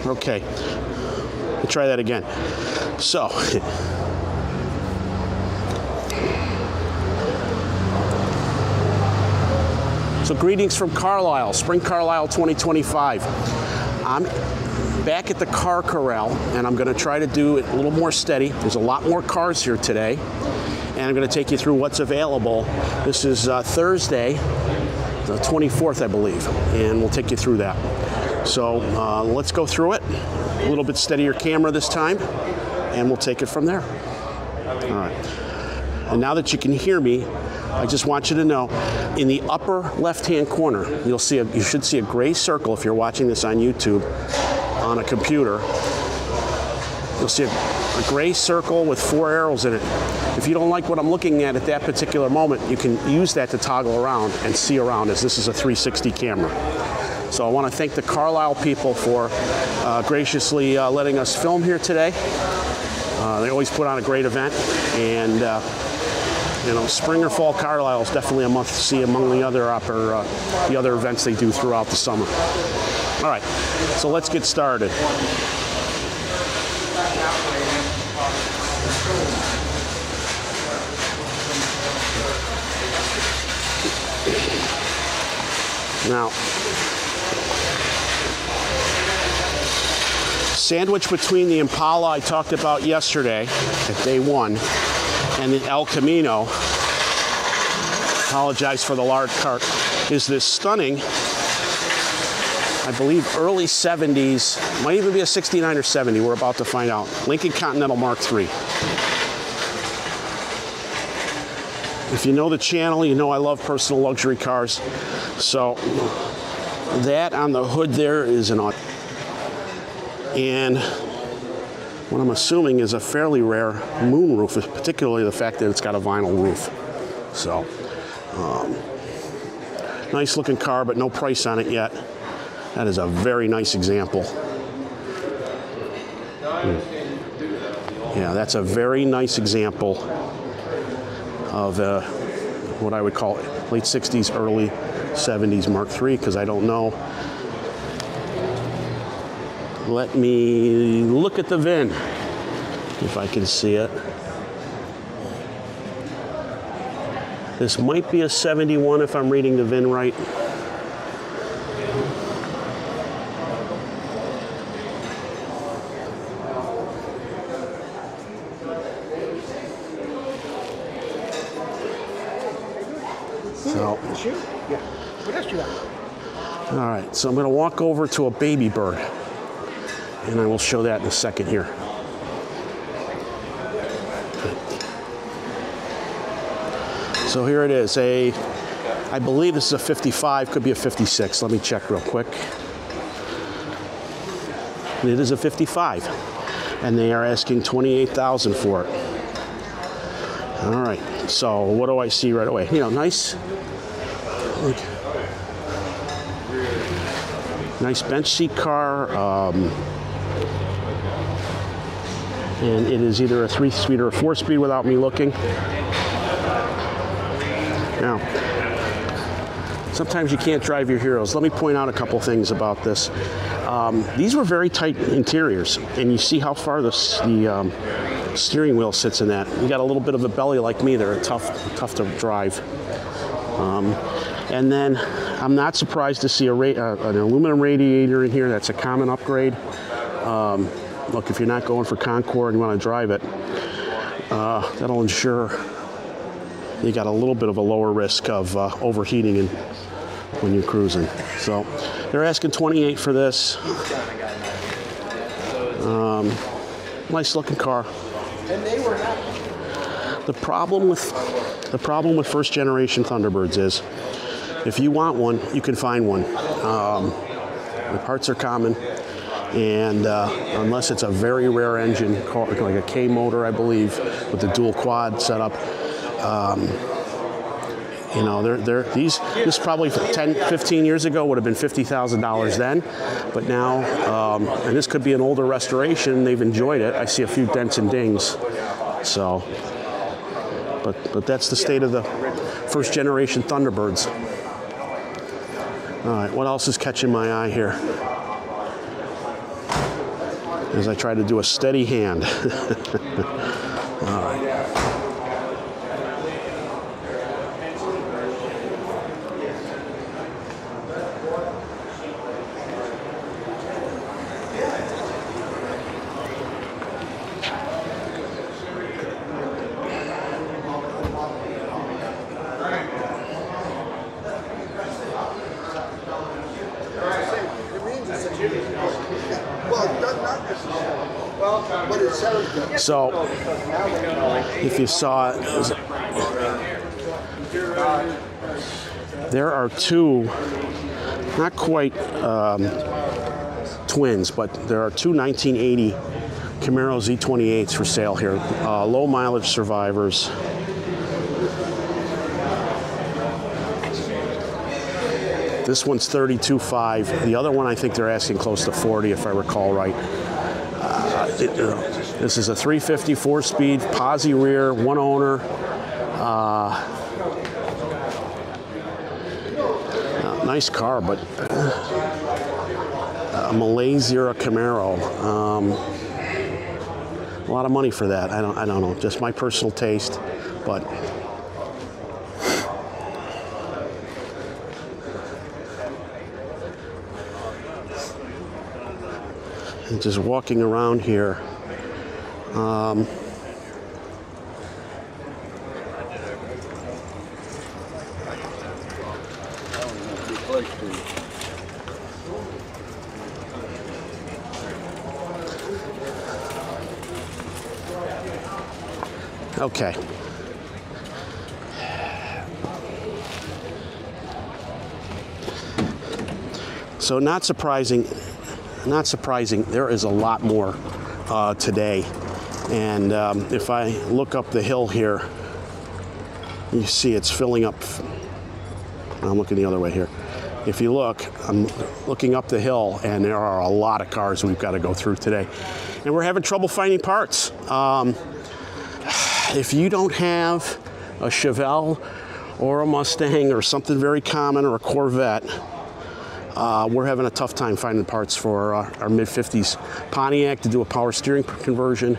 Okay, we'll try that again. So, greetings from Carlisle, Spring Carlisle 2025. I'm back at the Car Corral, and I'm going to try to do it a little more steady. There's a lot more cars here today, and I'm going to take you through what's available. This is Thursday, the 24th, I believe, and we'll take you through that. So let's go through it. A little bit steadier camera this time, and we'll take it from there. All right. And now that you can hear me, I just want you to know, in the upper left-hand corner, you should see a gray circle if you're watching this on YouTube on a computer. You'll see a gray circle with 4 arrows in it. If you don't like what I'm looking at that particular moment, you can use that to toggle around and see around, as this is a 360 camera. So I want to thank the Carlisle people for graciously letting us film here today. They always put on a great event, and you know, spring or fall Carlisle is definitely a must-see among the other events they do throughout the summer. All right, so let's get started. Now, sandwiched between the Impala I talked about yesterday at day 1 and the El Camino, apologize for the large cart, is this stunning, I believe, early 70s, might even be a 69 or 70, we're about to find out, Lincoln Continental Mark III. If you know the channel, you know I love personal luxury cars. So that on the hood there is an auto. And what I'm assuming is a fairly rare moonroof, particularly the fact that it's got a vinyl roof. So, nice looking car, but no price on it yet. That is a very nice example. Yeah, that's a very nice example of what I would call late 60s, early 70s Mark III, because I don't know. Let me look at the VIN, if I can see it. This might be a 71 if I'm reading the VIN right. So, all right, so I'm going to walk over to a baby bird, and I will show that in a second here. So here it is, I believe this is a 55, could be a 56. Let me check real quick. It is a 55, and they are asking $28,000 for it. All right, so what do I see right away? You know, nice bench seat car. And it is either a 3-speed or a 4-speed without me looking. Now, sometimes you can't drive your heroes. Let me point out a couple things about this. These were very tight interiors, and you see how far the steering wheel sits in that. You got a little bit of a belly like me. They're tough to drive. And then I'm not surprised to see an aluminum radiator in here. That's a common upgrade. Look, if you're not going for Concord and you want to drive it, that'll ensure you got a little bit of a lower risk of overheating when you're cruising. So they're asking $28,000 for this. Nice looking car. The problem with first generation Thunderbirds is, if you want one, you can find one. The parts are common. And unless it's a very rare engine, like a K motor, I believe, with the dual quad setup, you know, this probably 10, 15 years ago would have been $50,000 then, but now, and this could be an older restoration, they've enjoyed it. I see a few dents and dings, so, but that's the state of the first generation Thunderbirds. All right, what else is catching my eye here? as I try to do a steady hand. All right. So, if you saw it, there are two, not quite twins, but there are two 1980 Camaro Z28s for sale here. Low mileage survivors. This one's 32.5. The other one, I think they're asking close to 40, if I recall right. This is a 350 4-speed, posi rear, one owner. Nice car, but a Malaysia era Camaro. A lot of money for that. I don't know. Just my personal taste, but. And just walking around here. Okay. So not surprising, there is a lot more today. And if I look up the hill here, you see it's filling up. I'm looking the other way here. If you look, I'm looking up the hill, and there are a lot of cars we've got to go through today. And we're having trouble finding parts. If you don't have a Chevelle or a Mustang or something very common or a Corvette, we're having a tough time finding parts for our mid-50s Pontiac to do a power steering conversion,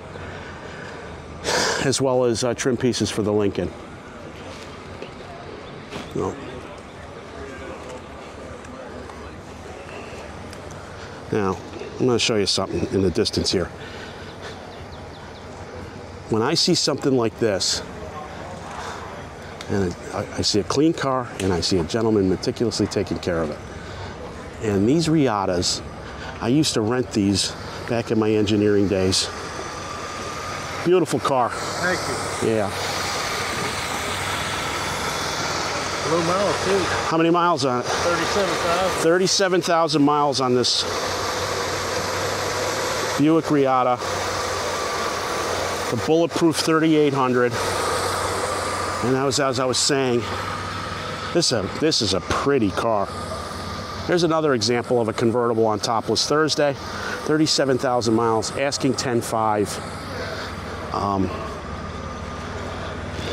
as well as trim pieces for the Lincoln. No. Now, I'm going to show you something in the distance here. When I see something like this, and I see a clean car, and I see a gentleman meticulously taking care of it. And these Reattas, I used to rent these back in my engineering days. Beautiful car. Thank you. Yeah. Low miles too. How many miles on it? 37,000. 37,000 miles on this Buick Reatta. The bulletproof 3800. And that was, as I was saying, this is a pretty car. Here's another example of a convertible on Topless Thursday. 37,000 miles, asking 10.5.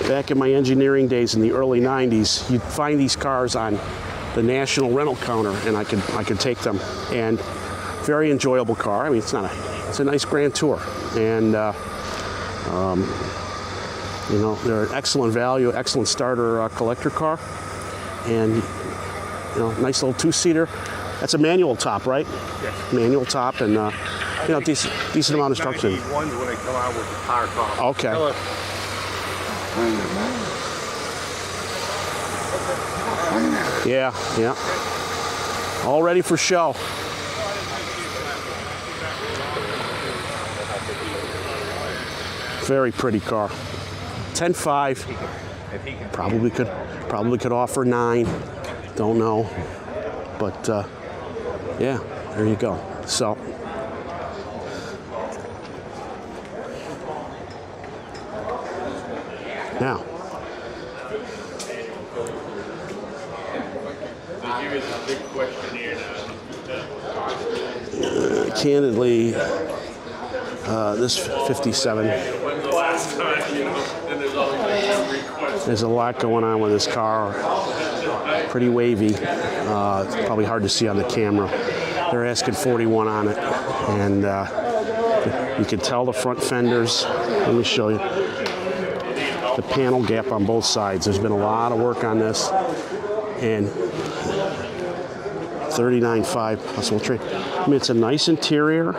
Back in my engineering days in the early 90s, you'd find these cars on the national rental counter, and I could take them. And very enjoyable car. I mean, it's a nice Grand Tour, and you know, they're an excellent value, excellent starter collector car, and you know, nice little two-seater. That's a manual top, right? Yes. Manual top, and you know, decent amount of structure. Ones when they come out with the power top. Okay. Hello. Yeah. All ready for show. Very pretty car. 10.5. Probably could offer 9. Don't know, but yeah, there you go. So now, candidly, this 57. There's a lot going on with this car. Pretty wavy. It's probably hard to see on the camera. They're asking 41 on it, and You can tell the front fenders. Let me show you. The panel gap on both sides. There's been a lot of work on this. And 39.5 possible trade. I mean, it's a nice interior.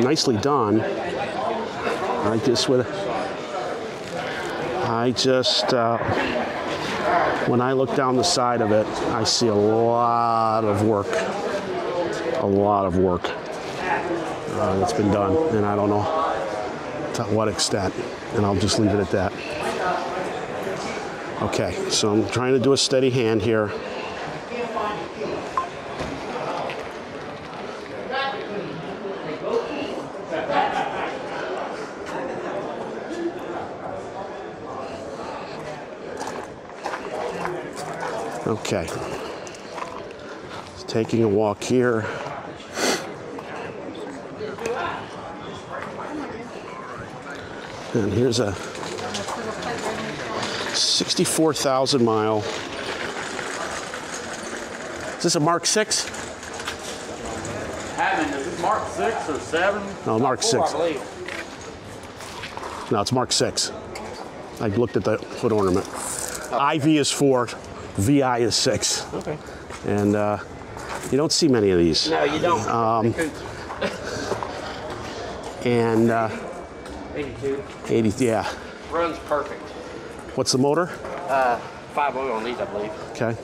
Nicely done. I like this with. I just when I look down the side of it, I see a lot of work. A lot of work that's been done, and I don't know to what extent. And I'll just leave it at that. Okay, so I'm trying to do a steady hand here. Okay, just taking a walk here. And here's a 64,000 mile. Is this a Mark 6? Hammond, is it Mark 6 or 7? No, Mark 6. I believe. No, it's Mark 6. I looked at the foot ornament. IV is 4, VI is 6. Okay. And you don't see many of these. No, you don't. And 82. 80, yeah. Runs perfect. What's the motor? 5 oil on these, I believe. Okay.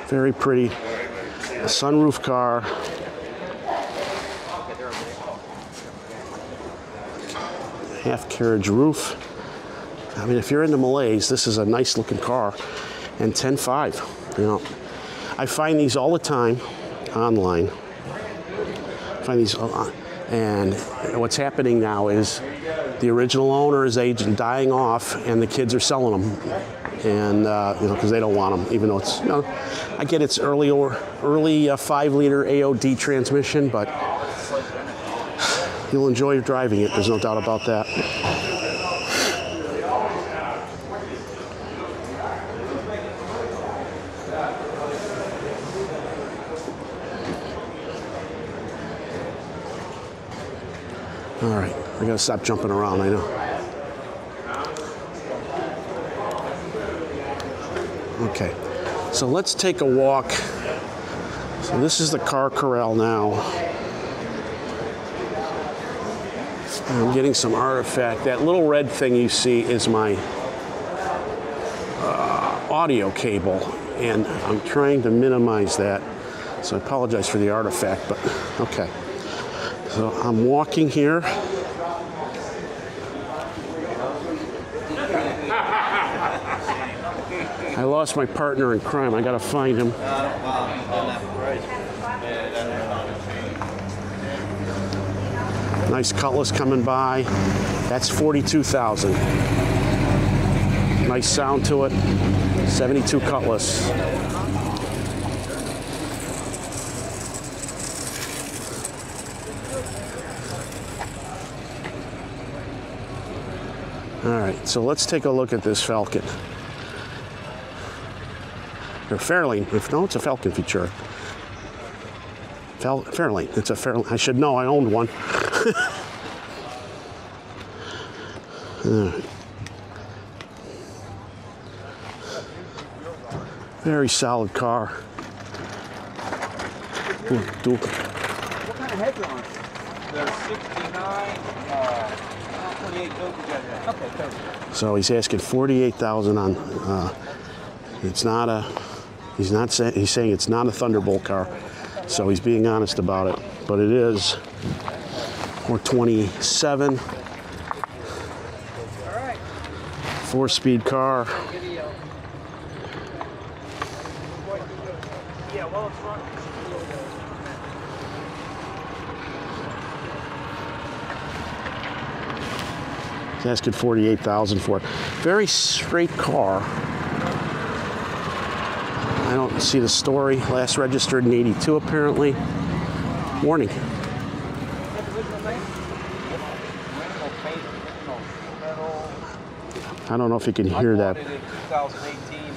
Very pretty. A sunroof car. Half carriage roof. I mean, if you're into Malays, this is a nice looking car. And 10.5, you know. I find these all the time online. Find these, and what's happening now is the original owner is aging, dying off, and the kids are selling them, and you know, because they don't want them, even though it's, you know, I get it's early 5-liter AOD transmission, but you'll enjoy driving it. There's no doubt about that. All right, I gotta stop jumping around, I know. Okay, so let's take a walk. So this is the Car Corral now. I'm getting some artifact. That little red thing you see is my audio cable, and I'm trying to minimize that. So I apologize for the artifact, but okay. So I'm walking here. I lost my partner in crime. I gotta find him. Nice Cutlass coming by. That's 42,000. Nice sound to it. 72 Cutlass. All right, so let's take a look at this Falcon. Or Fairlane. No, it's a Falcon feature. Fairlane. It's a Fairlane. I should know. I owned one. Very solid car. Ooh, What kind of heads are on it? They're 69, 28 together. Okay, perfect. So he's asking 48,000 on. It's not a. He's not saying. He's saying it's not a Thunderbolt car. So he's being honest about it. But it is. 427. 4-speed car. He's asking 48,000 for it. Very straight car. I don't see the story. Last registered in 82 apparently. Warning. I don't know if you can hear that. I bought it in 2018,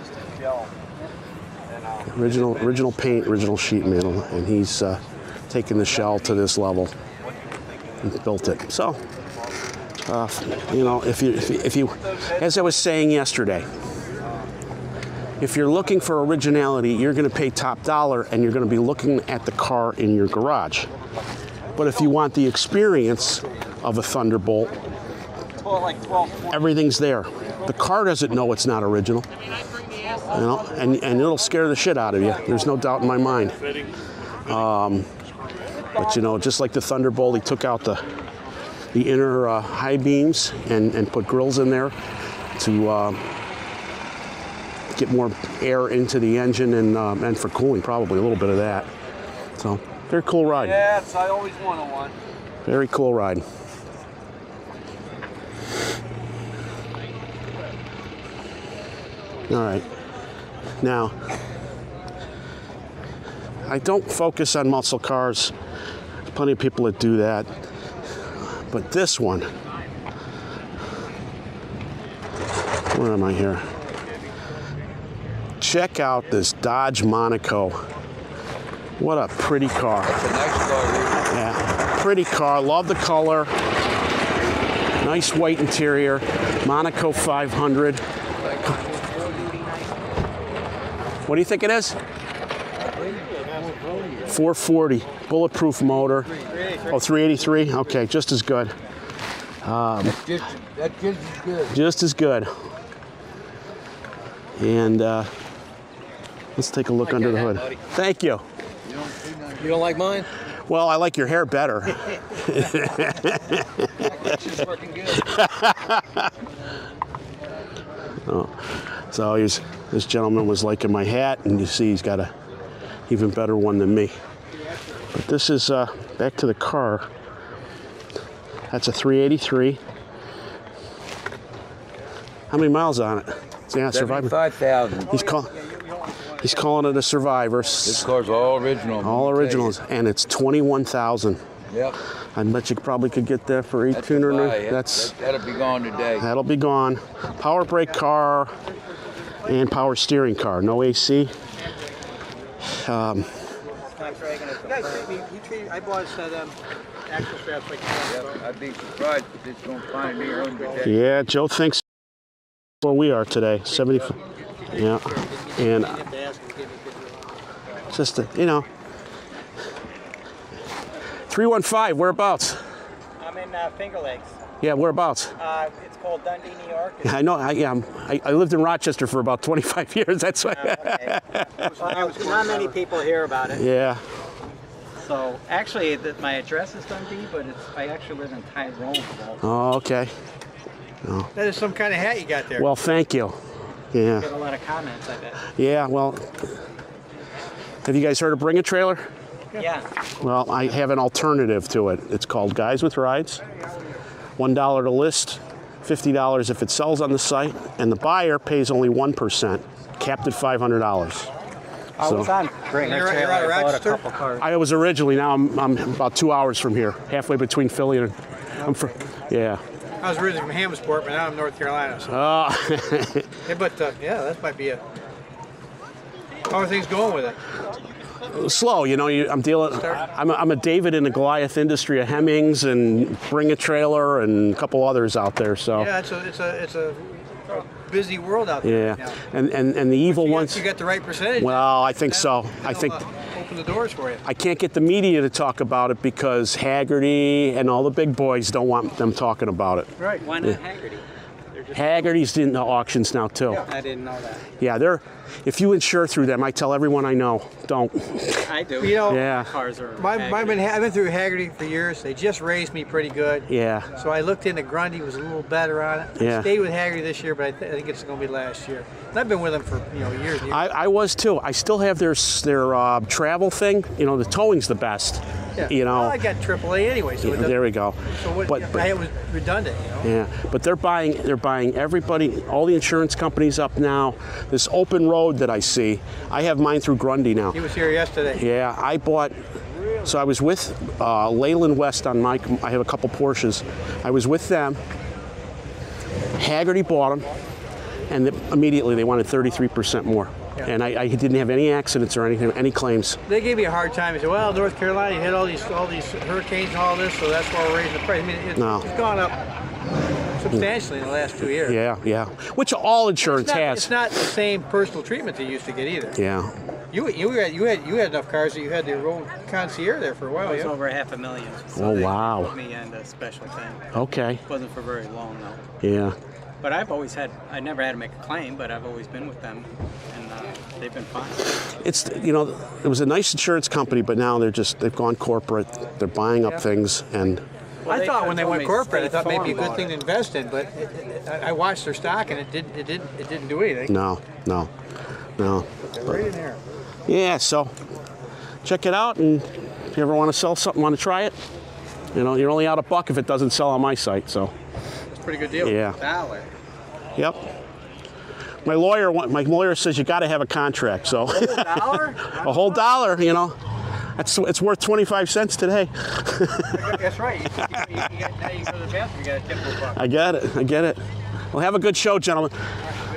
just a gel. And Original paint, original sheet metal, and he's taken the shell to this level and built it. So, you know, if you, as I was saying yesterday, if you're looking for originality, you're going to pay top dollar, and you're going to be looking at the car in your garage. But if you want the experience of a Thunderbolt, everything's there. The car doesn't know it's not original, you know, and it'll scare the shit out of you. There's no doubt in my mind. But you know, just like the Thunderbolt, he took out the inner high beams and put grills in there to get more air into the engine and for cooling, probably a little bit of that. So very cool ride. Yes, I always wanted one. Very cool ride. All right. Now, I don't focus on muscle cars. There's plenty of people that do that. But this one, where am I here? Check out this Dodge Monaco. What a pretty car. That's a nice car, Rudy. Yeah, pretty car. Love the color. Nice white interior. Monaco 500. What do you think it is? 440. Bulletproof motor. Oh, 383? Okay, just as good. That's just as good. Just as good. And let's take a look under the hood. Thank you. You don't like mine? Well, I like your hair better. It's just working good. So this gentleman was liking my hat, and you see he's got a even better one than me. But this is back to the car. That's a 383. How many miles on it? Yeah, Survivor. 75,000. He's calling it a Survivor. This car's all original. All originals, and it's 21,000. Yep. I bet you probably could get that for 18 or Buy. that's That'll be gone today. that'll be gone. Power brake car and power steering car. No AC. I bought a set of axle straps like that. Yep. I'd be surprised if it's gonna find me on today. Yeah, Joe thinks where we are today. 70. Yeah, and just you know, 315. Whereabouts? I'm in Finger Lakes. Yeah, whereabouts? It's called Dundee, New York. I know. I lived in Rochester for about 25 years. That's why. Okay. Not many people hear about it. Yeah. So actually, my address is Dundee, but I actually live in Tyrone. Oh, okay. Oh. That is some kind of hat you got there. Well, thank you. Yeah. Get a lot of comments, I bet. Yeah. Well, have you guys heard of Bring a Trailer? Yeah. Well, I have an alternative to it. It's called GuysWithRides. $1 to list, $50 if it sells on the site, and the buyer pays only 1%, capped at $500. I was on Bring a Trailer. I bought a Rochester? couple cars. I was originally. Now I'm about 2 hours from here, halfway between Philly and. I'm from. Yeah. I was originally from Hemmingsport, but now I'm North Carolina. So. Yeah, but yeah, that might be a. How are things going with it? Slow, you know. I'm dealing. I'm a David in the Goliath industry of Hemmings and Bring a Trailer and a couple others out there. So. Yeah, it's a busy world out there. Yeah, Now. and the evil ones. You got the right percentage. Well, I think so. I think. Open the doors for you. I can't get the media to talk about it because Haggerty and all the big boys don't want them talking about it. Right. Why not Haggerty? Haggerty's in the auctions now too. I didn't know that. Yeah, they're. If you insure through them, I tell everyone I know, don't. I do. You know, Yeah. Cars are. I've been through Haggerty for years. They just raised me pretty good. Yeah. So I looked into Grundy, was a little better on it. Yeah. I stayed with Haggerty this year, but I think it's going to be last year. And I've been with them for years and years. I was too. I still have their travel thing. You know, the towing's the best. Yeah. You know. Well, I got AAA anyway, so it doesn't- There we go. So what, But- it was redundant, Yeah, but they're buying everybody, all the insurance companies up now. This open road that I see, I have mine through Grundy now. He was here yesterday. Yeah, I bought. So I was with Leyland West on I have a couple Porsches. I was with them. Haggerty bought them, and immediately they wanted 33% more. Yeah. And I didn't have any accidents or anything, any claims. They gave me a hard time. They said, well, North Carolina, you had all these hurricanes and all this, so that's why we're raising the price. I mean, it's gone up substantially in the last 2 years. Yeah. Which all insurance has. It's not the same personal treatment they used to get either. Yeah. You had enough cars that you had your own concierge there for a while. It was Yeah. over $500,000. So Oh, they wow. Put me in a special thing. Okay. Wasn't for very long though. Yeah. But I never had to make a claim, but I've always been with them, and they've been fine. It's, it was a nice insurance company, but now they've gone corporate. They're buying up things, and Well, I thought when they told went me corporate, I State thought maybe a Farm good thing to invest in, but I watched their stock and it didn't do anything. no. They're right in there. Yeah, so check it out, and if you ever want to sell something, want to try it, you're only out $1 if it doesn't sell on my site, so. It's a pretty good deal. Yeah. $1. Yep. My lawyer says you got to have a contract, so. $1? A whole $1, it's worth 25 cents today. That's right. Now you go to the bathroom, you got a tip for $1. I get it. Well, have a good show, gentlemen.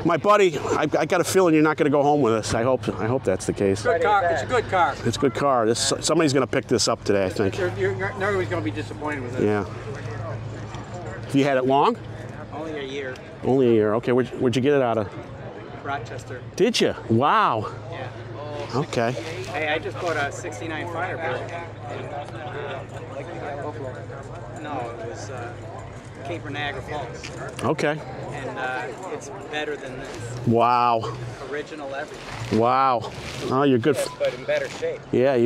My buddy, I got a feeling you're not going to go home with us. I hope that's the case. Good car. It's a good car. It's a good car. Somebody's going to pick this up today, I think. Nobody's going to be disappointed with it. Yeah. Have you had it long? Only a year. Only a year. Okay, where'd you get it out of? Rochester. Did you? Wow. Yeah. Okay. Hey, I just bought a '69 Thunderbird. No, it was Cape Niagara Falls, Okay. and it's better than this. Wow. Original everything. Wow. Oh, you're good. But in better shape. Yeah,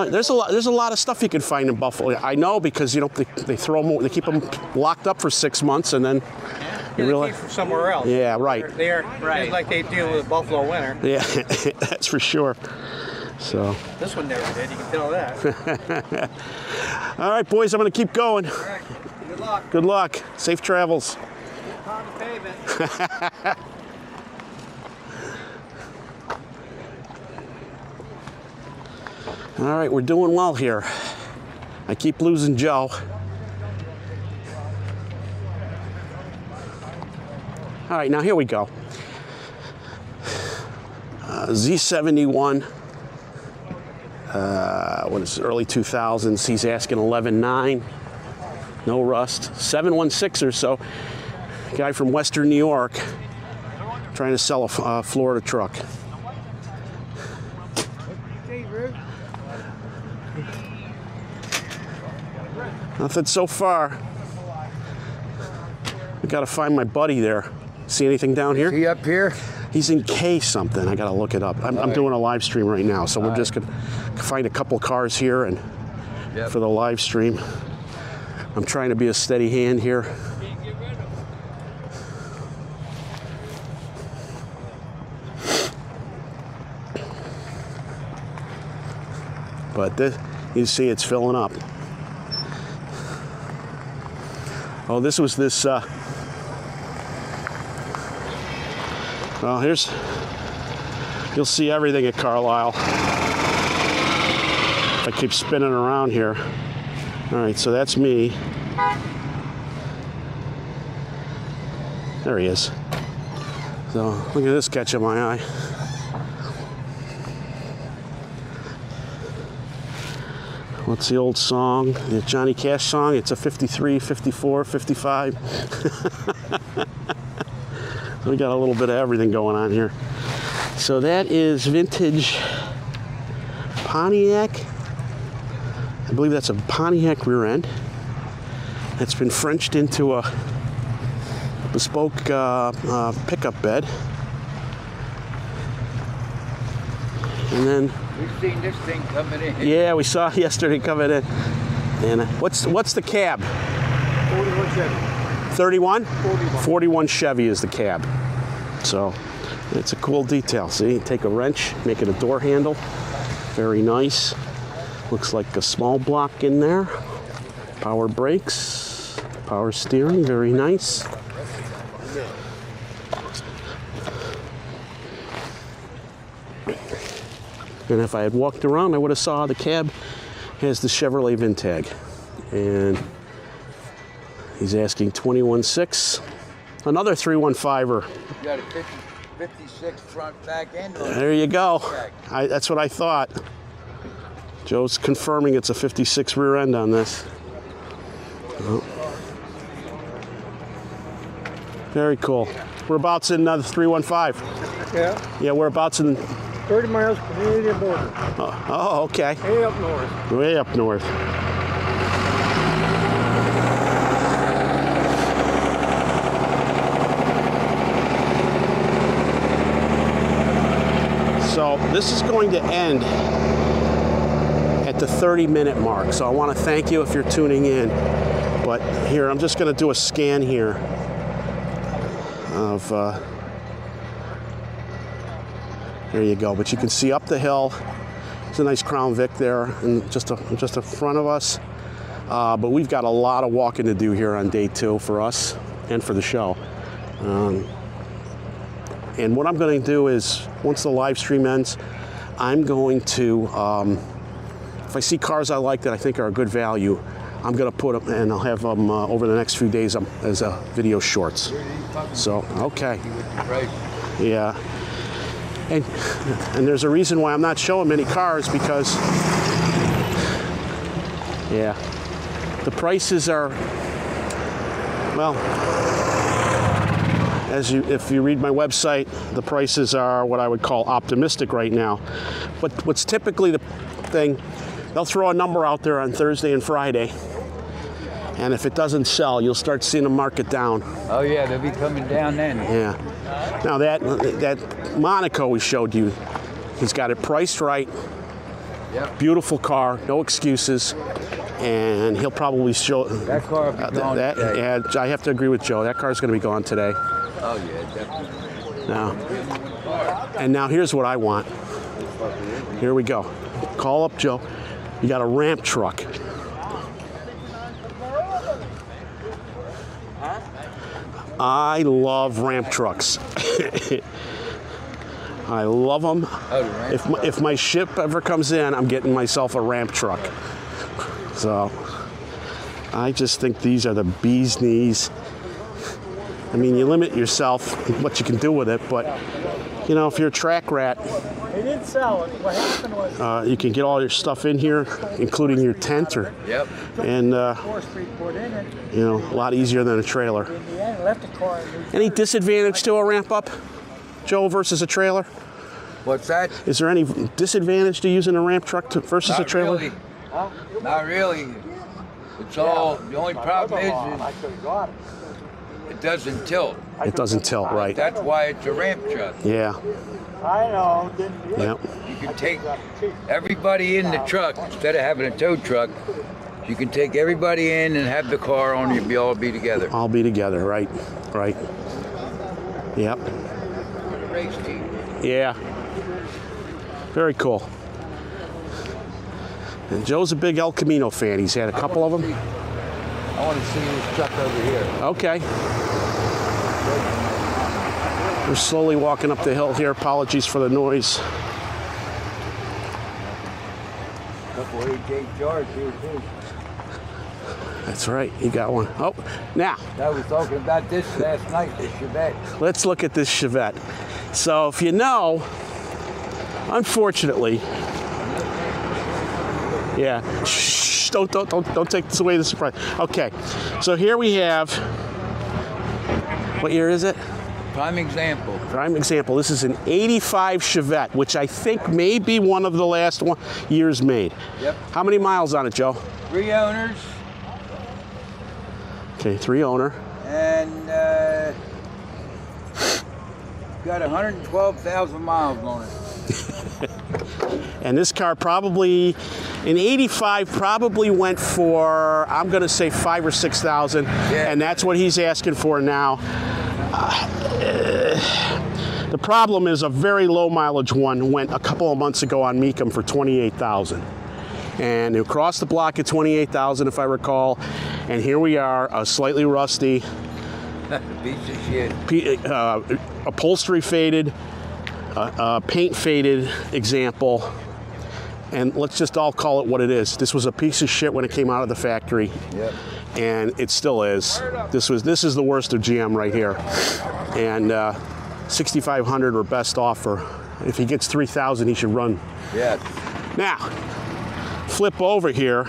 there's a lot of stuff you can find in Buffalo. I know because they throw them, they keep them locked up for 6 months, and then They came from somewhere else. Yeah, right. They are right. Like they deal with a Buffalo winter. Yeah, that's for sure. So. This one never did. You can tell that. All right, boys, I'm going to keep going. All right. Good luck. Good luck. Safe travels. On the pavement. All right, we're doing well here. I keep losing Joe. All right, now here we go. Z71. What is it, early 2000s? He's asking 11.9. No rust. 716 or so. Guy from Western New York trying to sell a Florida truck. Nothing so far. I gotta find my buddy there. See anything down here? Is he up here? He's in K something. I gotta look it up. I'm doing a live stream right now, so we're just gonna find a couple cars here and for the live stream. I'm trying to be a steady hand here. But you see it's filling up. Oh, this was this, well, you'll see everything at Carlisle. If I keep spinning around here. All right, so that's me. There he is. So look at this catching my eye. What's the old song? The Johnny Cash song? It's a 53, 54, 55. We got a little bit of everything going on here. So that is vintage Pontiac. I believe that's a Pontiac rear end. It's been Frenched into a bespoke pickup bed. And then We've seen this thing coming in. yeah, we saw it yesterday coming in. And what's the cab? 41 Chevy. 31? 41. 41 Chevy is the cab. So it's a cool detail. See, take a wrench, make it a door handle. Very nice. Looks like a small block in there. Power brakes, power steering, very nice. And if I had walked around, I would have saw the cab has the Chevrolet VIN tag. And he's asking 21.6. Another 315er. You got a picture? 56 front, back end. There you go. That's what I thought. Joe's confirming it's a 56 rear end on this. Oh. Very cool. Whereabouts in the 315? Yeah. Yeah, whereabouts in... 30 miles Canadian border. Oh, okay. Way up north. Way up north. So this is going to end at the 30-minute mark. So I want to thank you if you're tuning in. But here, I'm just going to do a scan here of... there you go. But you can see up the hill. There's a nice Crown Vic there, and just in front of us. But we've got a lot of walking to do here on day 2 for us and for the show. And what I'm going to do is, once the live stream ends, I'm going to, if I see cars I like that I think are a good value, I'm going to put them, and I'll have them over the next few days as video shorts. So, okay. Yeah. And there's a reason why I'm not showing many cars, because, yeah, the prices are, well, if you read my website, the prices are what I would call optimistic right now. But what's typically the thing, they'll throw a number out there on Thursday and Friday, and if it doesn't sell, you'll start seeing them mark it down. Oh yeah, they'll be coming down then. Yeah. Now that Monaco we showed you, he's got it priced right. Yep. Beautiful car, no excuses. And he'll probably show that car will be gone today. Yeah, I have to agree with Joe. That car's going to be gone today. Oh yeah, definitely. Now here's what I want. Here we go. Call up Joe. You got a ramp truck. I love ramp trucks. I love them. If my ship ever comes in, I'm getting myself a ramp truck. So I just think these are the bee's knees. I mean, you limit yourself what you can do with it, but you know, if you're a track rat, They didn't sell it. What happened was you can get all your stuff in here, including your tent, and you know, a lot easier than a trailer. in the end left the car. Any disadvantage to a ramp up, Joe, versus a trailer? What's that? Is there any disadvantage to using a ramp truck versus a trailer? Really. Not really. It's all, the only problem is it doesn't tilt. It doesn't tilt, right? That's why it's a ramp truck. Yeah. I know. Yep. You can take everybody in the truck instead of having a tow truck. You can take everybody in and have the car on you all be together. All be together, right? Right. Yep. The race team. Yeah. Very cool. And Joe's a big El Camino fan. He's had a couple of them. I want to see this truck over here. Okay. We're slowly walking up the hill here. Apologies for the noise. Couple 88 yards here too. That's right. You got one. Oh, now. I was talking about this last night, this Chevette. Let's look at this Chevette. So if you know, unfortunately, yeah, shh, don't take this away the surprise. Okay, so here we have, what year is it? Prime example. Prime example. This is an 85 Chevette, which I think may be one of the last years made. Yep. How many miles on it, Joe? 3 owners. Okay, 3 owner. And got 112,000 miles on it. And this car probably, in 85, probably went for, I'm going to say 5,000 or 6,000. Yeah. And that's what he's asking for now. The problem is a very low mileage one went a couple of months ago on Mecum for 28,000. And it crossed the block at 28,000, if I recall. And here we are, a slightly rusty, Piece of shit. upholstery faded, paint faded example. And let's just all call it what it is. This was a piece of shit when it came out of the factory. Yep. And it still is. This is the worst of GM right here. And 6,500 or best offer. If he gets 3,000, he should run. Yeah. Now, flip over here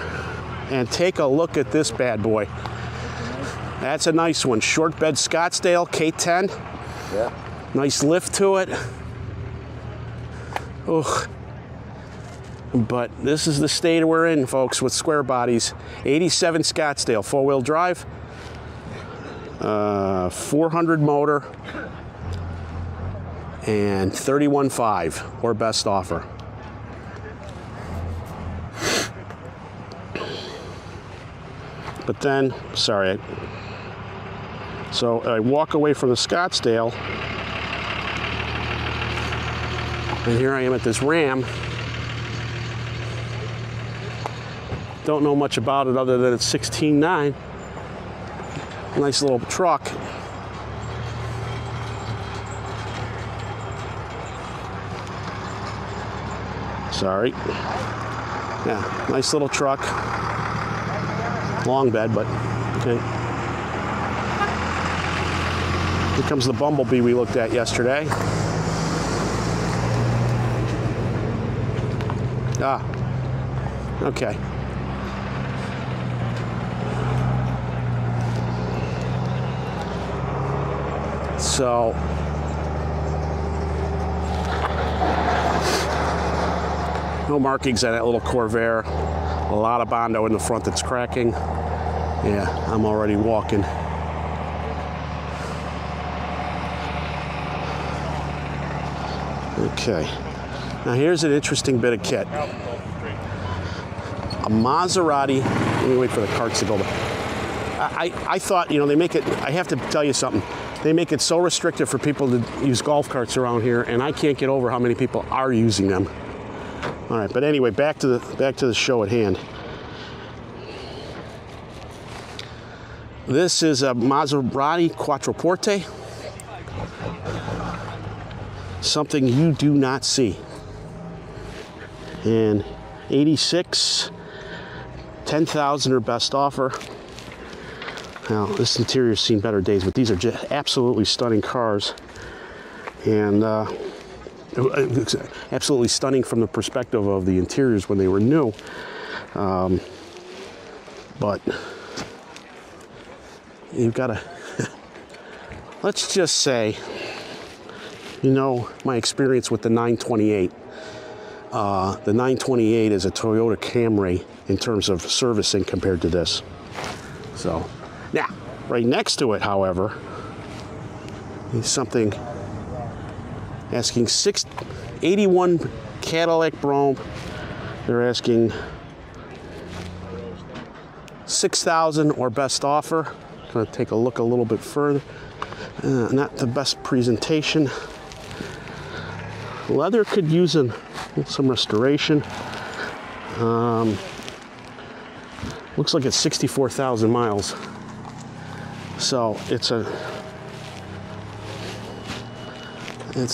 and take a look at this bad boy. That's a nice one. Short bed Scottsdale K10. Yeah. Nice lift to it. Ugh. But this is the state we're in, folks, with square bodies. 87 Scottsdale, 4-wheel drive. 400 motor. And 31.5 or best offer. But then, sorry, so I walk away from the Scottsdale, and here I am at this Ram. Don't know much about it other than it's 16.9. Nice little truck. Sorry. Yeah, nice little truck. Long bed, but okay. Here comes the Bumblebee we looked at yesterday. Ah, okay. So, no markings on that little Corvair. A lot of Bondo in the front that's cracking. Yeah, I'm already walking. Okay. Now here's an interesting bit of kit. A Maserati. Let me wait for the carts to go by. I thought, you know, they make it, I have to tell you something. They make it so restrictive for people to use golf carts around here, and I can't get over how many people are using them. All right, but anyway, back to the show at hand. This is a Maserati Quattroporte. Something you do not see. And 86, 10,000 or best offer. Now, this interior's seen better days, but these are just absolutely stunning cars. And absolutely stunning from the perspective of the interiors when they were new. But you've got to, let's just say, you know, my experience with the 928. The 928 is a Toyota Camry in terms of servicing compared to this. So, now, right next to it, however, is something asking 81 Cadillac Brougham. They're asking 6,000 or best offer. Gonna take a look a little bit further. Not the best presentation. Leather could use some restoration. Looks like it's 64,000 miles. So it's a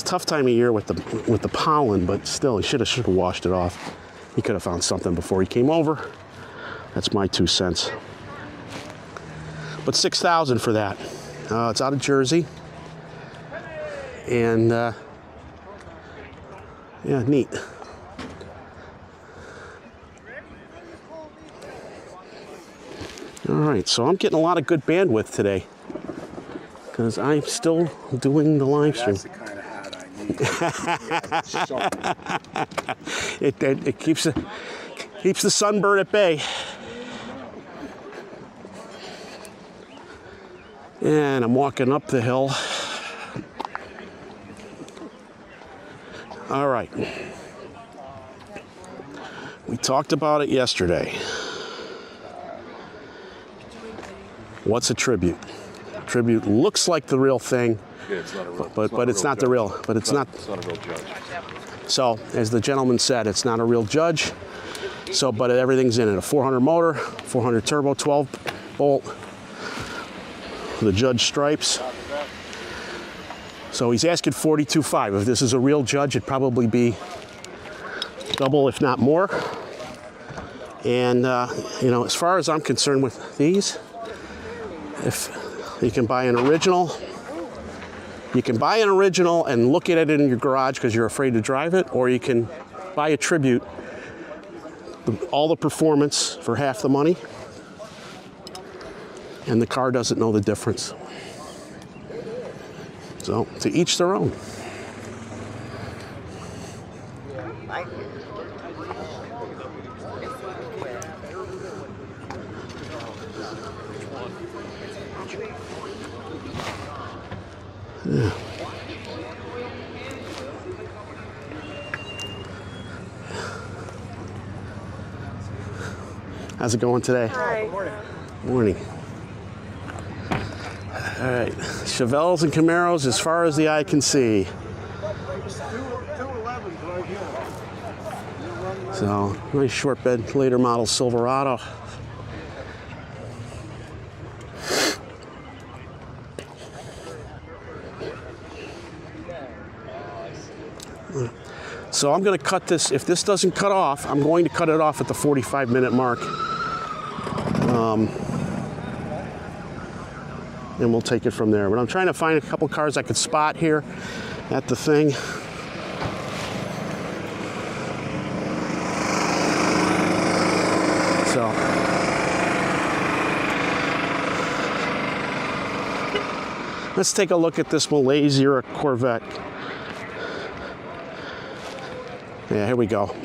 tough time of year with the pollen, but still, he should have washed it off. He could have found something before he came over. That's my 2 cents. But 6,000 for that. It's out of Jersey, and yeah, neat. All right, so I'm getting a lot of good bandwidth today because I'm still doing the live stream. That's the kind of hat I need. It keeps the sunburn at bay. And I'm walking up the hill. All right. We talked about it yesterday. What's a tribute? Tribute looks like the real thing, Yeah, it's not a real, but it's not the real. But it's not. It's not a real judge. So, as the gentleman said, it's not a real judge. So, but everything's in it. A 400 motor, 400 turbo, 12 bolt. The judge stripes. So he's asking 42.5. If this is a real judge, it'd probably be double, if not more. And you know, as far as I'm concerned with these, if you can buy an original You can buy an original and look at it in your garage because you're afraid to drive it, or you can buy a tribute, all the performance for half the money, and the car doesn't know the difference. So, to each their own. Yeah. How's it going today? Hi. Morning. All right, Chevelles and Camaros as far as the eye can see. So, nice short bed, later model Silverado. So I'm going to cut this. If this doesn't cut off, I'm going to cut it off at the 45-minute mark. And we'll take it from there. But I'm trying to find a couple cars I could spot here at the thing. So let's take a look at this Malaysia Corvette. Yeah, here we go.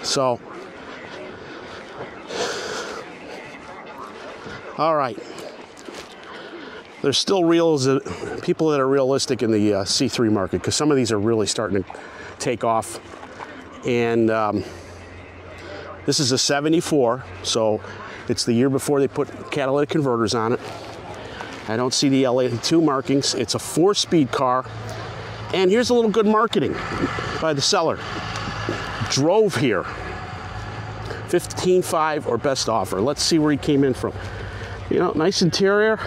So, all right. There's still people that are realistic in the C3 market, because some of these are really starting to take off. And this is a 74, so it's the year before they put catalytic converters on it. I don't see the LA2 markings. It's a 4-speed car. And here's a little good marketing by the seller. Drove here. 15.5 or best offer. Let's see where he came in from. You know, nice interior.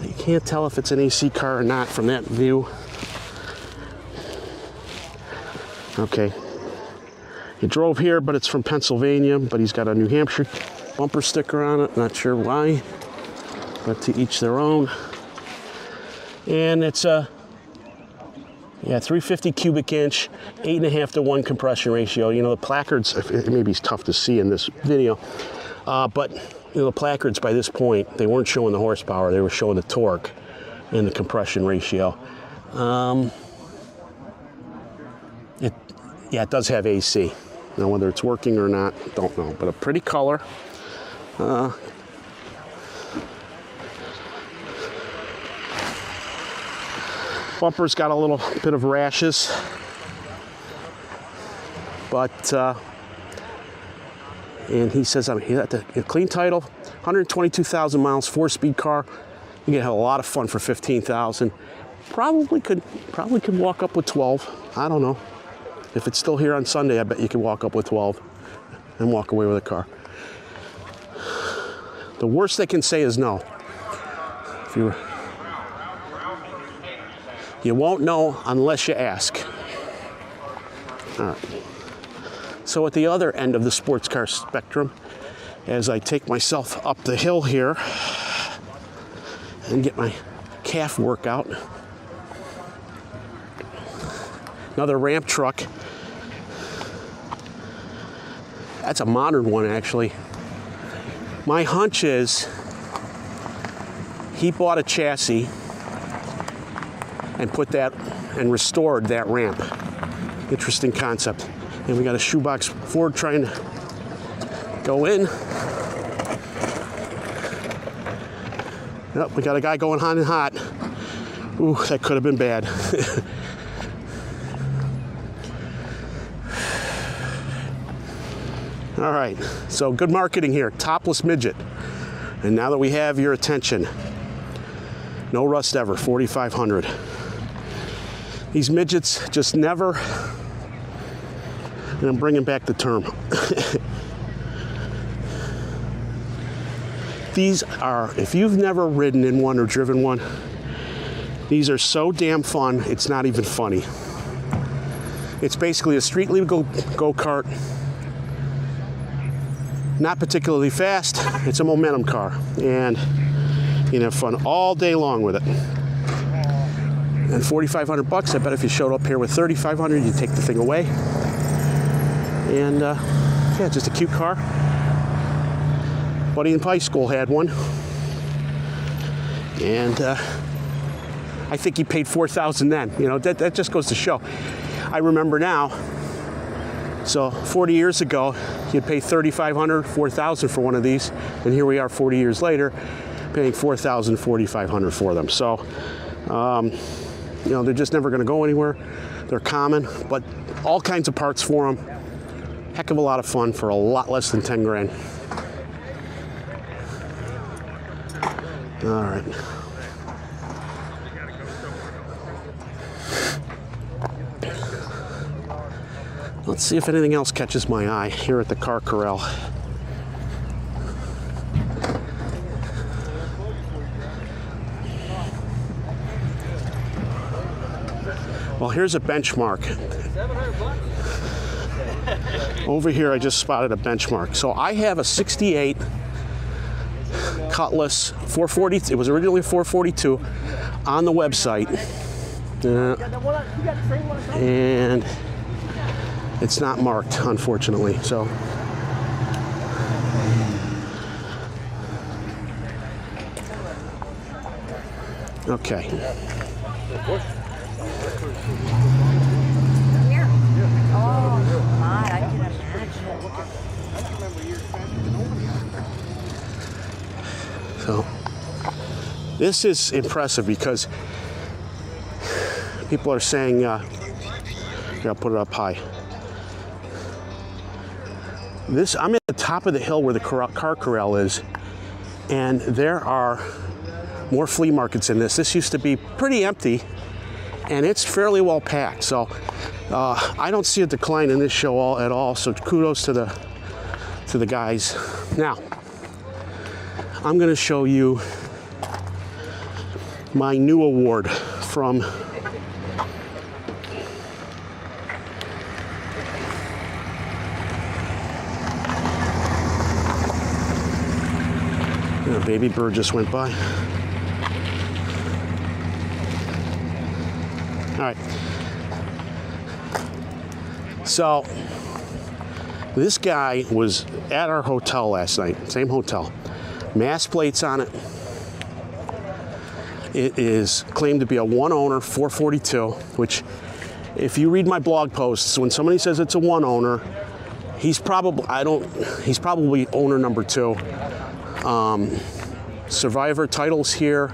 You can't tell if it's an AC car or not from that view. Okay. He drove here, but it's from Pennsylvania, but he's got a New Hampshire bumper sticker on it. Not sure why, but to each their own. And it's a 350 cubic inch, 8.5 to 1 compression ratio. You know, the placards, it maybe it's tough to see in this video, but you know, the placards by this point, they weren't showing the horsepower, they were showing the torque and the compression ratio. It does have AC. Now, whether it's working or not, don't know, but a pretty color. Bumper's got a little bit of rashes, but and he says he got a clean title, 122,000 miles, 4-speed car. You can have a lot of fun for 15,000. Probably could walk up with 12. I don't know. If it's still here on Sunday, I bet you could walk up with 12 and walk away with a car. The worst they can say is no. You won't know unless you ask. All right. So at the other end of the sports car spectrum, as I take myself up the hill here and get my calf workout, another ramp truck. That's a modern one, actually. My hunch is he bought a chassis and put that and restored that ramp. Interesting concept. And we got a shoebox Ford trying to go in. Yep, we got a guy going hot and hot. Ooh, that could have been bad. All right, so good marketing here. Topless midget. And now that we have your attention, no rust ever, 4,500. These midgets just never, and I'm bringing back the term. These are, if you've never ridden in one or driven one, these are so damn fun, it's not even funny. It's basically a street legal go-kart not particularly fast. It's a momentum car, and you can have fun all day long with it. And $4,500, I bet if you showed up here with $3,500, you'd take the thing away. And yeah, just a cute car. Buddy in high school had one. And I think he paid $4,000 then. You know, that just goes to show. I remember now, so 40 years ago, you'd pay $3,500, $4,000 for one of these, and here we are 40 years later, paying $4,000, $4,500 for them. So, you know, they're just never going to go anywhere. They're common, but all kinds of parts for them. Heck of a lot of fun for a lot less than 10 grand. All right. Let's see if anything else catches my eye here at the Car Corral. Well, here's a benchmark. Over here, I just spotted a benchmark. So I have a 68 Cutlass 440. It was originally 442 on the website. And it's not marked, unfortunately. So okay. Here? Oh, my, I can imagine. So this is impressive because people are saying, here, I'll put it up high. I'm at the top of the hill where the Car Corral is, and there are more flea markets in this. This used to be pretty empty, and it's fairly well packed. So I don't see a decline in this show at all. So kudos to the guys. Now I'm going to show you my new award from a baby bird just went by. All right. So this guy was at our hotel last night, same hotel. Mass plates on it. It is claimed to be a one owner 442, which if you read my blog posts, when somebody says it's a one owner, he's probably owner number 2. Survivor titles here.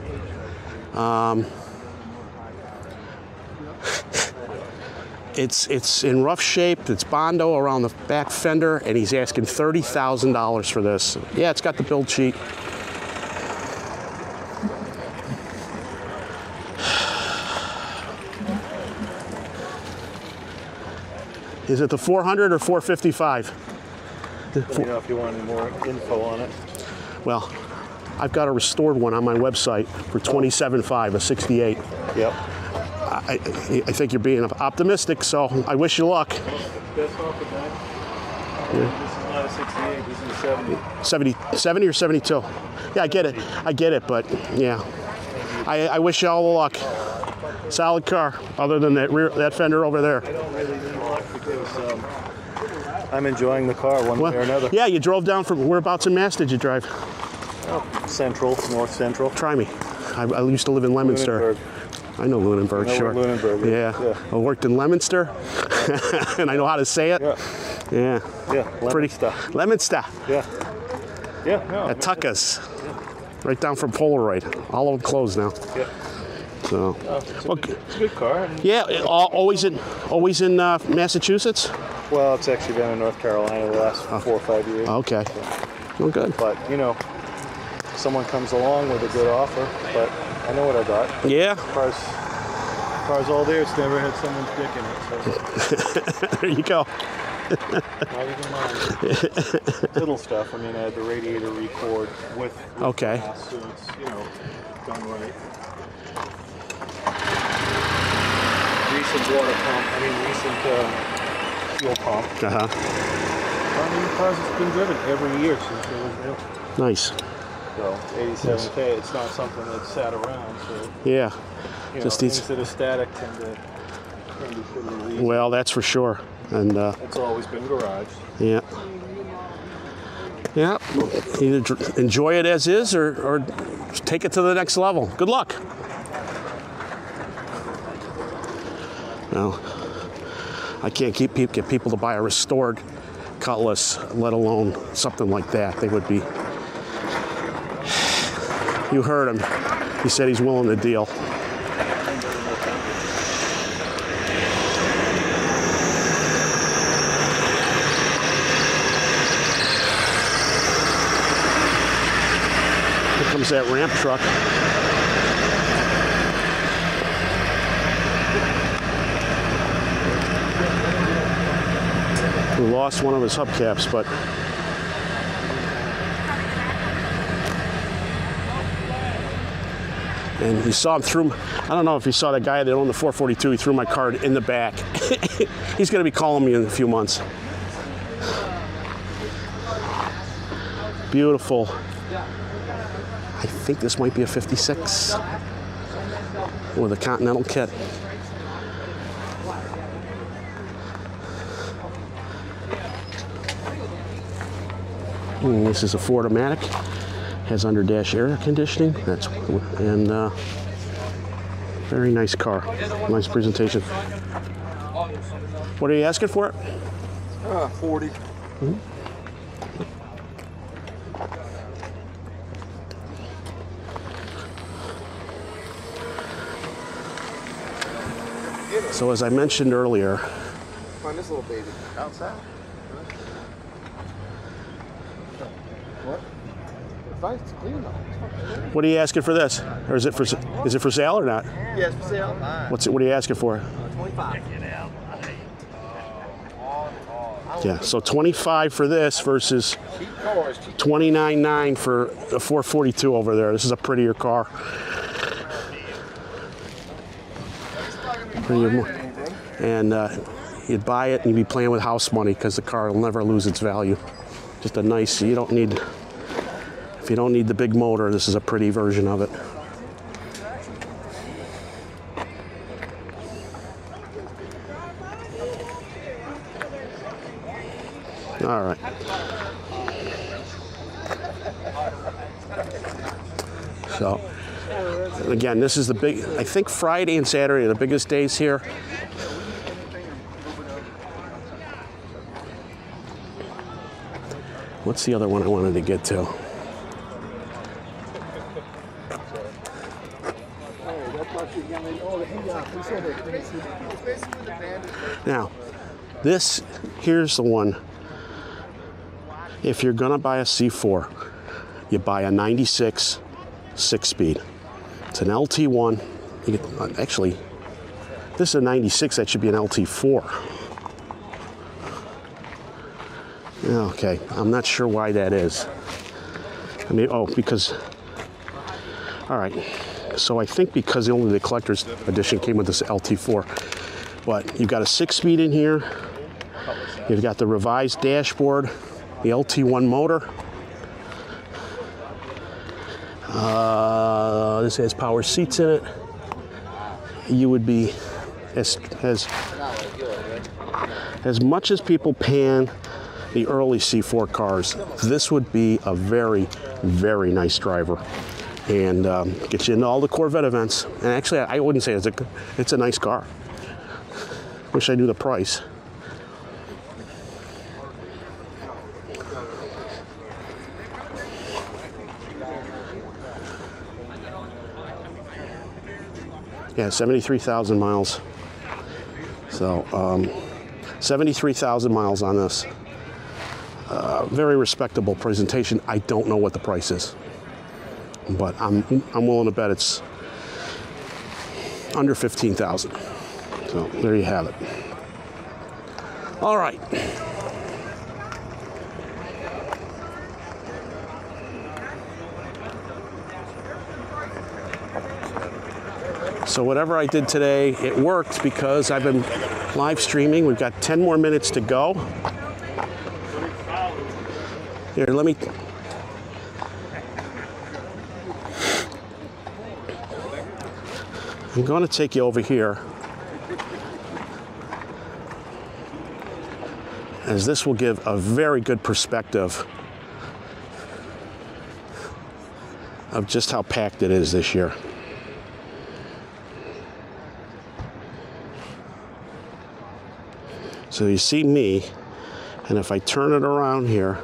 It's in rough shape. It's Bondo around the back fender, and he's asking $30,000 for this. Yeah, it's got the build sheet. Is it the 400 or 455? Let me know if you want any more info on it. Well, I've got a restored one on my website for $27,500, a 68. Yep. I think you're being optimistic, so I wish you luck. Best offer back. This is not a 68, this is a 70. 70 or 72? Yeah, I get it, but yeah. I wish you all the luck. Solid car, other than that fender over there. I don't really need luck because I'm enjoying the car one way or another. Yeah, you drove down from, whereabouts in Mass did you drive? Oh, Central, North Central. Try me. I used to live in Leominster. Lunenburg. I know Lunenburg, I know sure. Lunenburg, yeah. I worked in Leominster, and I know how to say it. Yeah. Yeah. Yeah, Leominster. Yeah. Yeah, no. At Tucka's. Yeah. Right down from Polaroid. All of them closed now. Yeah. So. It's a good car. Yeah, always in Massachusetts? Well, it's actually been in North Carolina the last 4 or 5 years. Okay. Well, good. But, you know, someone comes along with a good offer, but I know what I got. Yeah. Car's all there. It's never had someone's dick in it. So. There you go. Not even mine. Little stuff. I mean, I had the radiator record with okay. Glass, so it's, you know, done right. Recent water pump. Recent fuel pump. Brand new cars that's been driven every year since it was new. Nice. So 87K, it's not something that sat around. So Yeah. you know, Just things these. that are static tend to be pretty easy. Well, that's for sure. And It's always been garage. yeah. Yeah. Either enjoy it as is or take it to the next level. Good luck. No. I can't get people to buy a restored Cutlass, let alone something like that. They would be. You heard him. He said he's willing to deal. Here comes that ramp truck. We lost one of his hubcaps, but and you saw him through. I don't know if you saw that guy that owned the 442. He threw my card in the back. He's going to be calling me in a few months. Beautiful. I think this might be a 56 with a Continental kit. And this is a Ford-O-Matic. Has under dash air conditioning. Very nice car. Nice presentation. What are you asking for it? 40. Mm-hmm. So as I mentioned earlier, Find this little baby outside. What? It's clean though. what are you asking for this? Or is it for sale or not? Yes, for sale. What are you asking for? 25. Yeah, so 25 for this versus Cheap cars, cheap. $29,900 for a 442 over there. This is a prettier car. And you'd buy it and you'd be playing with house money because the car will never lose its value. Just a nice, if you don't need the big motor, this is a pretty version of it. All right. So, again, this is the big, I think Friday and Saturday are the biggest days here. What's the other one I wanted to get to? Now, here's the one. If you're gonna buy a C4, you buy a 96 6-speed. It's an LT1. Actually, this is a 96, that should be an LT4. Okay, I'm not sure why that is. I mean, because, all right. So I think because only the collector's edition came with this LT4. But you've got a 6-speed in here. You've got the revised dashboard, the LT1 motor. This has power seats in it. You would be, as much as people pan the early C4 cars, this would be a very, very nice driver. And get you into all the Corvette events. And actually, I wouldn't say it's a nice car. Wish I knew the price. Yeah, 73,000 miles. So, 73,000 miles on this. Very respectable presentation. I don't know what the price is, but I'm willing to bet it's under 15,000. So there you have it. All right. So whatever I did today, it worked because I've been live streaming. We've got 10 more minutes to go. Here, let me. I'm going to take you over here, as this will give a very good perspective of just how packed it is this year. So you see me, and if I turn it around here,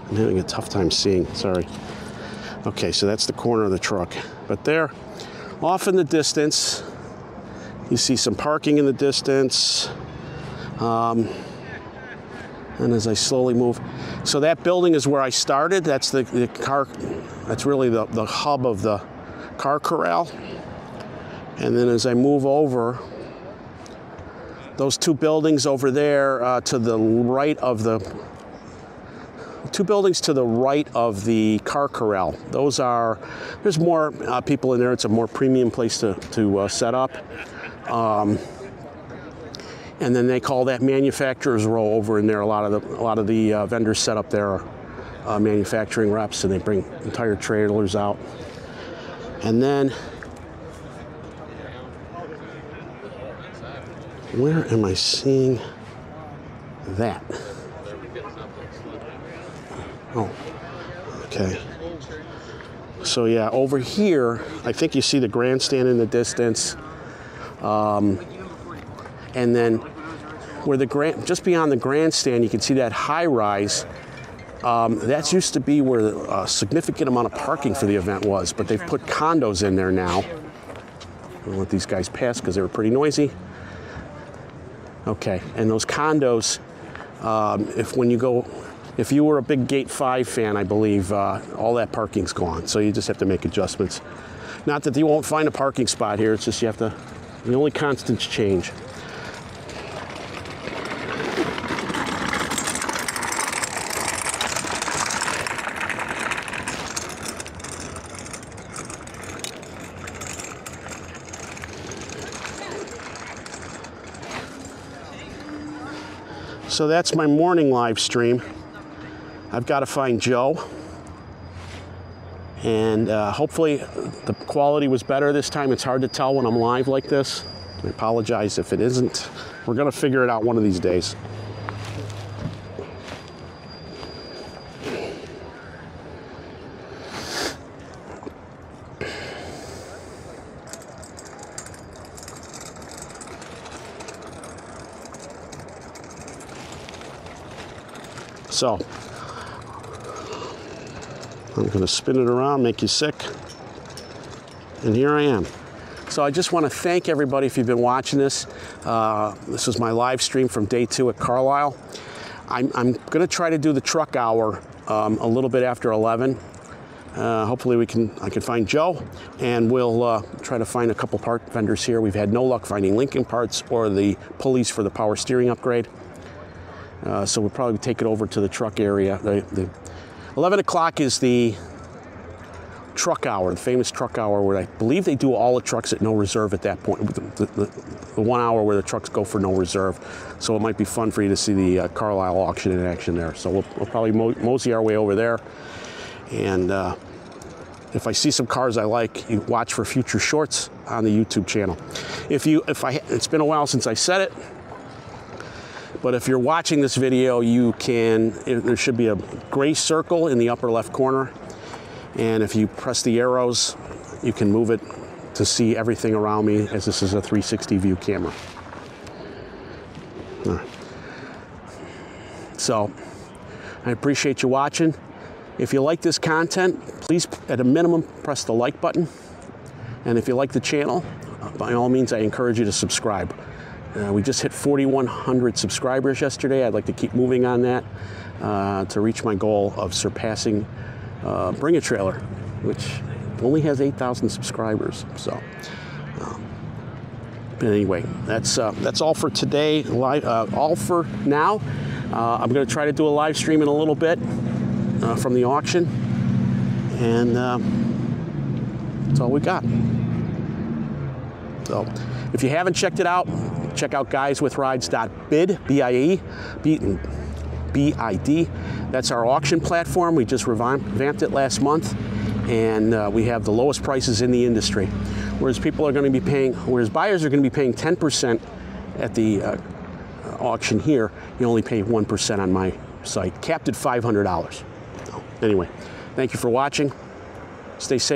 I'm having a tough time seeing, sorry. Okay, so that's the corner of the truck. But there, off in the distance, you see some parking in the distance. And as I slowly move, so that building is where I started. That's the car, that's really the hub of the Car Corral. And then as I move over, those two buildings over there to the right of the, two buildings to the right of the Car Corral. Those are, there's more people in there. It's a more premium place to set up. And then they call that Manufacturers Row over in there. A lot of the vendors set up their manufacturing reps, and they bring entire trailers out. And then, where am I seeing that? Oh, okay. So yeah, over here, I think you see the grandstand in the distance. And then where just beyond the grandstand, you can see that high rise. That used to be where a significant amount of parking for the event was, but they've put condos in there now. I'll let these guys pass because they were pretty noisy. Okay, and those condos, if you were a big Gate 5 fan, I believe, all that parking's gone. So you just have to make adjustments. Not that you won't find a parking spot here, it's just you have to, the only constants change. So that's my morning live stream. I've got to find Joe. And hopefully the quality was better this time. It's hard to tell when I'm live like this. I apologize if it isn't. We're going to figure it out one of these days. So, I'm going to spin it around, make you sick, and here I am. So I just want to thank everybody if you've been watching this. This was my live stream from day 2 at Carlisle. I'm going to try to do the truck hour a little bit after 11. Hopefully I can find Joe, and we'll try to find a couple part vendors here. We've had no luck finding Lincoln parts or the pulleys for the power steering upgrade. So we'll probably take it over to the truck area. The 11 o'clock is the truck hour, the famous truck hour, where I believe they do all the trucks at no reserve at that point. The 1 hour where the trucks go for no reserve. So it might be fun for you to see the Carlisle auction in action there. So we'll probably mosey our way over there. And if I see some cars I like, you watch for future shorts on the YouTube channel. It's been a while since I said it. But if you're watching this video, there should be a gray circle in the upper left corner. And if you press the arrows, you can move it to see everything around me, as this is a 360 view camera. All right. So, I appreciate you watching. If you like this content, please, at a minimum, press the like button. And if you like the channel, by all means, I encourage you to subscribe. We just hit 4,100 subscribers yesterday. I'd like to keep moving on that to reach my goal of surpassing Bring a Trailer, which only has 8,000 subscribers. So, but anyway, that's all for today. All for now. I'm going to try to do a live stream in a little bit from the auction, and that's all we got. So, if you haven't checked it out, check out GuysWithRides.bid, B-I-D. That's our auction platform. We just revamped it last month, and we have the lowest prices in the industry. Whereas buyers are going to be paying 10% at the auction here, you only pay 1% on my site, capped at $500. Anyway, thank you for watching. Stay safe.